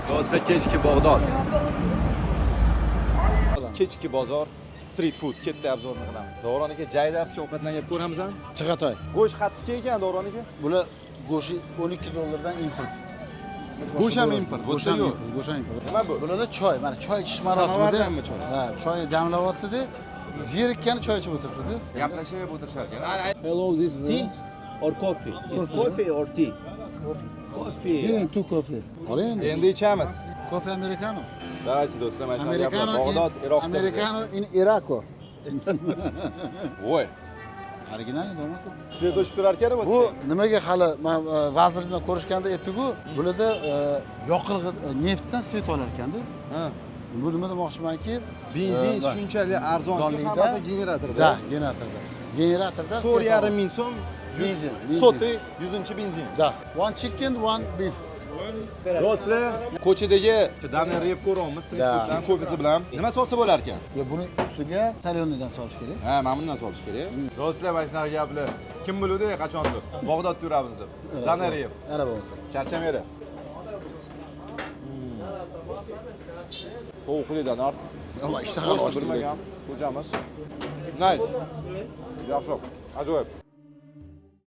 Do'stlar, kechki Bag'dod. Kechki bozor, street food, katta obzorni qilamiz. Davron aka, jaydarcha ovqatlanib ko'ramiz ham. Chig'atoy. Go'sht qattiqcha ekan Davron aka. Bular go'shi $12 import. Go'sht ham import, go'sht ham import, go'sht ham import. Nima bu? Bularda choy, mana choy ichish marosimida. Samovardanmi choy? Ha, choy damlayapti-da. Zerikkani choy ichib o'tiribdi-da. Gaplashib o'tirishar ekan. Hello, this tea or coffee? Is coffee or tea? Coffee. Yeah, two coffee. Oling. Endi ichamiz. Coffee americano. Davaychi do'stlar, mana shu Americano gaplar. Bag'dod, Iroqda. Americano in Iraqo. Voy. Original do'mak. Svet o'chib turar ekan Bu nimaga hali men vazir bilan ko'rishganda aytdi-ku, bularda yoqilg'i neftdan svet olar ekanda. Ha. Bu nima demoqchimanki, Benzin shunchalik arzonki, hammasi generatorda. Da, generatorda. Generatorda 4,5 ming so'm benzin. Soti 100 benzin. Da. One chicken, one beef. Do'stlar, ko'chadagi danni yeb ko'ryapmiz street fooddan kofesi bilan. Nima so'sa bo'lar ekan? Yo, buni ustiga solyonidan solish kerak. Ha, mana bundan solish kerak. Do'stlar, mana shunaqa gaplar. Kim biluvdi qachondir. Bag'dodda yuramiz deb. Danni yeb. Ana bo'lsa. Charchamaydi. Tovuqlidan ort. Yo'q, ishtaha ochdi. Bilmagan. Ko'chamiz. Nice. Yaxshi. Ajoyib.